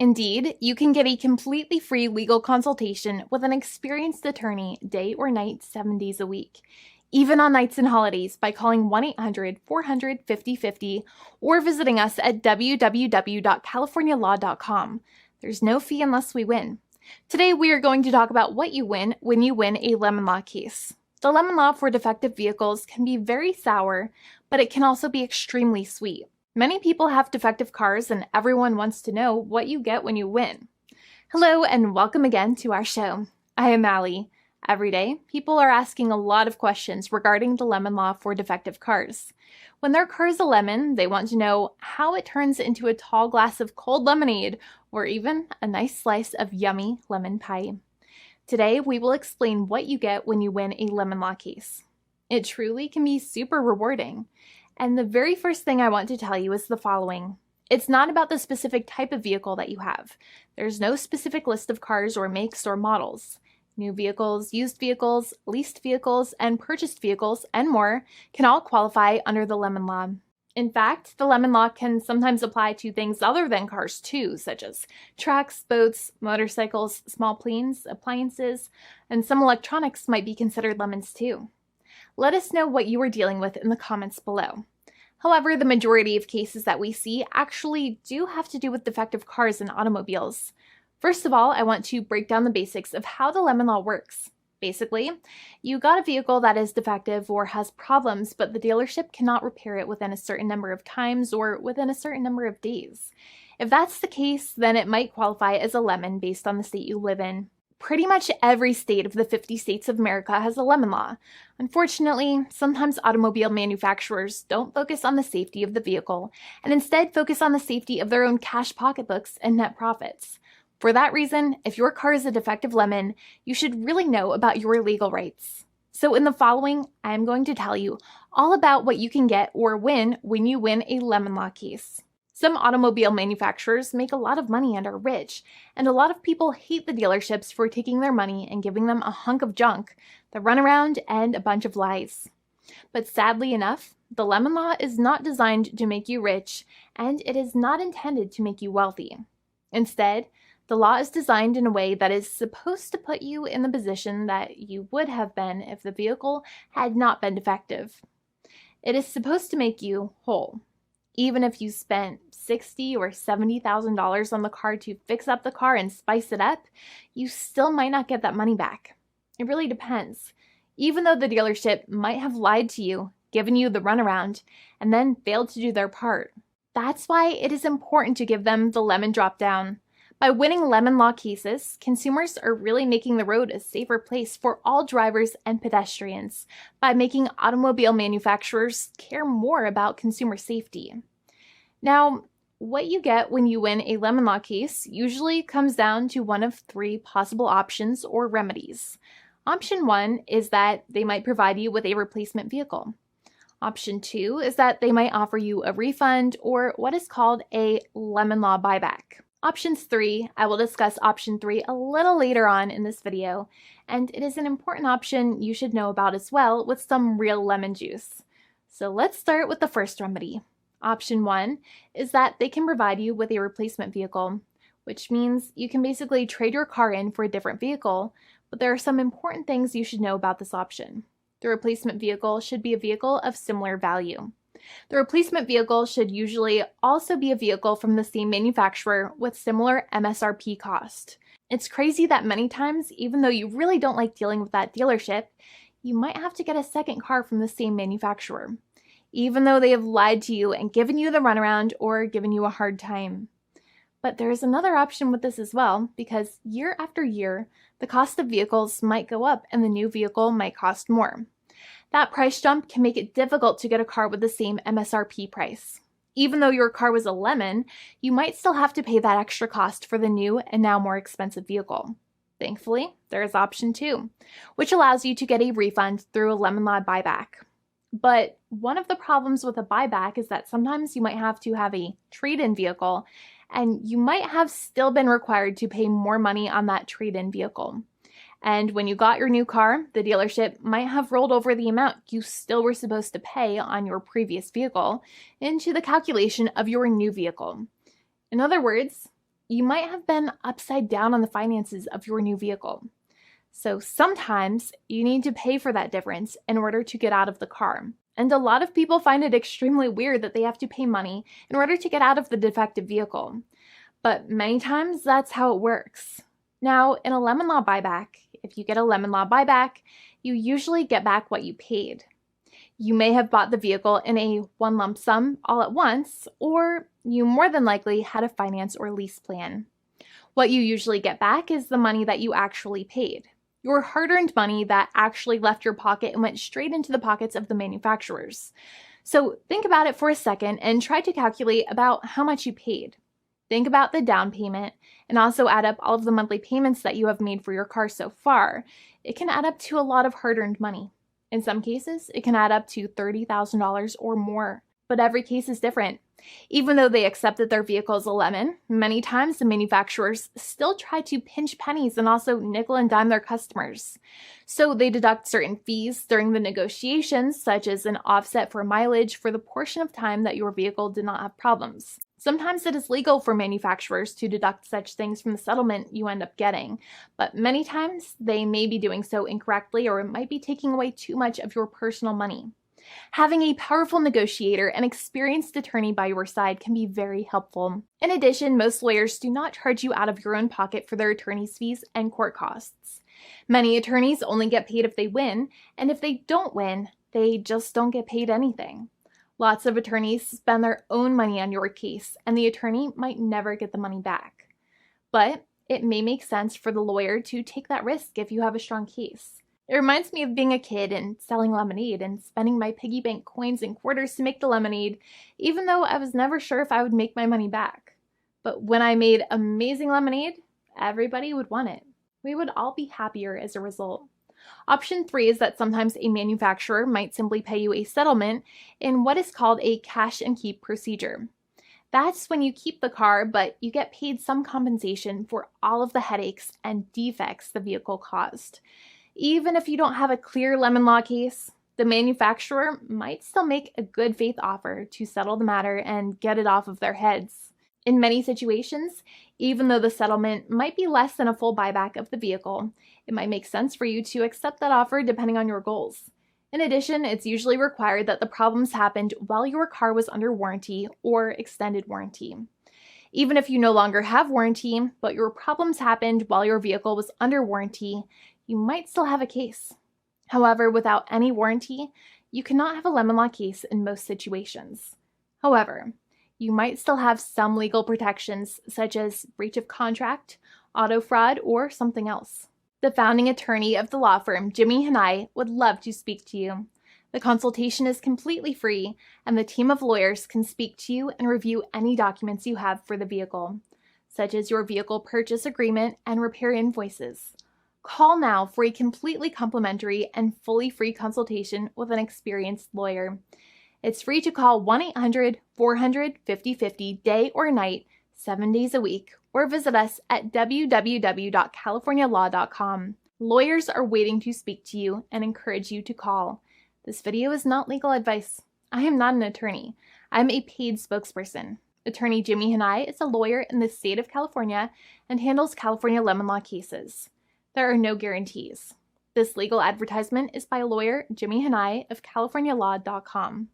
Indeed, you can get a completely free legal consultation with an experienced attorney day or night, 7 days a week, even on nights and holidays by calling 1-800-400-5050 or visiting us at www.californialaw.com. There's no fee unless we win. Today, we are going to talk about what you win when you win a lemon law case. The lemon law for defective vehicles can be very sour, but it can also be extremely sweet. Many people have defective cars, and everyone wants to know what you get when you win. Hello, and welcome again to our show. I am Allie. Every day, people are asking a lot of questions regarding the lemon law for defective cars. When their car is a lemon, they want to know how it turns into a tall glass of cold lemonade, or even a nice slice of yummy lemon pie. Today, we will explain what you get when you win a lemon law case. It truly can be super rewarding. And the very first thing I want to tell you is the following. It's not about the specific type of vehicle that you have. There's no specific list of cars or makes or models. New vehicles, used vehicles, leased vehicles, and purchased vehicles, and more can all qualify under the lemon law. In fact, the lemon law can sometimes apply to things other than cars too, such as trucks, boats, motorcycles, small planes, appliances, and some electronics might be considered lemons too. Let us know what you are dealing with in the comments below. However, the majority of cases that we see actually do have to do with defective cars and automobiles. First of all, I want to break down the basics of how the lemon law works. Basically, you got a vehicle that is defective or has problems, but the dealership cannot repair it within a certain number of times or within a certain number of days. If that's the case, then it might qualify as a lemon based on the state you live in. Pretty much every state of the 50 states of America has a lemon law. Unfortunately, sometimes automobile manufacturers don't focus on the safety of the vehicle and instead focus on the safety of their own cash pocketbooks and net profits. For that reason, if your car is a defective lemon, you should really know about your legal rights. So in the following, I'm going to tell you all about what you can get or win when you win a lemon law case. Some automobile manufacturers make a lot of money and are rich, and a lot of people hate the dealerships for taking their money and giving them a hunk of junk, the runaround, and a bunch of lies. But sadly enough, the lemon law is not designed to make you rich, and it is not intended to make you wealthy. Instead, the law is designed in a way that is supposed to put you in the position that you would have been if the vehicle had not been defective. It is supposed to make you whole. Even if you spent $60,000 or $70,000 on the car to fix up the car and spice it up, you still might not get that money back. It really depends. Even though the dealership might have lied to you, given you the runaround, and then failed to do their part. That's why it is important to give them the lemon drop down. By winning lemon law cases, consumers are really making the road a safer place for all drivers and pedestrians by making automobile manufacturers care more about consumer safety. Now, what you get when you win a lemon law case usually comes down to one of three possible options or remedies. Option 1 is that they might provide you with a replacement vehicle. Option 2 is that they might offer you a refund or what is called a lemon law buyback. Options 3, I will discuss option 3 a little later on in this video, and it is an important option you should know about as well with some real lemon juice. So let's start with the first remedy. Option 1 is that they can provide you with a replacement vehicle, which means you can basically trade your car in for a different vehicle, but there are some important things you should know about this option. The replacement vehicle should be a vehicle of similar value. The replacement vehicle should usually also be a vehicle from the same manufacturer with similar MSRP cost. It's crazy that many times, even though you really don't like dealing with that dealership, you might have to get a second car from the same manufacturer, even though they have lied to you and given you the runaround or given you a hard time. But there is another option with this as well, because year after year, the cost of vehicles might go up and the new vehicle might cost more. That price jump can make it difficult to get a car with the same MSRP price. Even though your car was a lemon, you might still have to pay that extra cost for the new and now more expensive vehicle. Thankfully, there is option 2, which allows you to get a refund through a lemon law buyback. But one of the problems with a buyback is that sometimes you might have to have a trade-in vehicle, and you might have still been required to pay more money on that trade-in vehicle. And when you got your new car, the dealership might have rolled over the amount you still were supposed to pay on your previous vehicle into the calculation of your new vehicle. In other words, you might have been upside down on the finances of your new vehicle. So sometimes you need to pay for that difference in order to get out of the car. And a lot of people find it extremely weird that they have to pay money in order to get out of the defective vehicle. But many times that's how it works. Now, in a lemon law buyback, if you get a lemon law buyback, you usually get back what you paid. You may have bought the vehicle in a one lump sum all at once, or you more than likely had a finance or lease plan. What you usually get back is the money that you actually paid. Your hard-earned money that actually left your pocket and went straight into the pockets of the manufacturers. So think about it for a second and try to calculate about how much you paid. Think about the down payment and also add up all of the monthly payments that you have made for your car so far. It can add up to a lot of hard-earned money. In some cases, it can add up to $30,000 or more, but every case is different. Even though they accept that their vehicle is a lemon, many times the manufacturers still try to pinch pennies and also nickel and dime their customers. So they deduct certain fees during the negotiations, such as an offset for mileage for the portion of time that your vehicle did not have problems. Sometimes it is legal for manufacturers to deduct such things from the settlement you end up getting, but many times they may be doing so incorrectly or it might be taking away too much of your personal money. Having a powerful negotiator and experienced attorney by your side can be very helpful. In addition, most lawyers do not charge you out of your own pocket for their attorney's fees and court costs. Many attorneys only get paid if they win, and if they don't win, they just don't get paid anything. Lots of attorneys spend their own money on your case, and the attorney might never get the money back. But it may make sense for the lawyer to take that risk if you have a strong case. It reminds me of being a kid and selling lemonade and spending my piggy bank coins and quarters to make the lemonade, even though I was never sure if I would make my money back. But when I made amazing lemonade, everybody would want it. We would all be happier as a result. Option 3 is that sometimes a manufacturer might simply pay you a settlement in what is called a cash and keep procedure. That's when you keep the car, but you get paid some compensation for all of the headaches and defects the vehicle caused. Even if you don't have a clear lemon law case, the manufacturer might still make a good faith offer to settle the matter and get it off of their heads. In many situations, even though the settlement might be less than a full buyback of the vehicle, it might make sense for you to accept that offer depending on your goals. In addition, it's usually required that the problems happened while your car was under warranty or extended warranty. Even if you no longer have warranty, but your problems happened while your vehicle was under warranty, you might still have a case. However, without any warranty, you cannot have a lemon law case in most situations. However, you might still have some legal protections such as breach of contract, auto fraud, or something else. The founding attorney of the law firm, Jimmy and I, would love to speak to you. The consultation is completely free, and the team of lawyers can speak to you and review any documents you have for the vehicle, such as your vehicle purchase agreement and repair invoices. Call now for a completely complimentary and fully free consultation with an experienced lawyer. It's free to call 1-800-400-5050 day or night, 7 days a week, or visit us at www.californialaw.com. Lawyers are waiting to speak to you and encourage you to call. This video is not legal advice. I am not an attorney. I'm a paid spokesperson. Attorney Jimmy Hanai is a lawyer in the state of California and handles California lemon law cases. There are no guarantees. This legal advertisement is by lawyer Jimmy Hanai of CaliforniaLaw.com.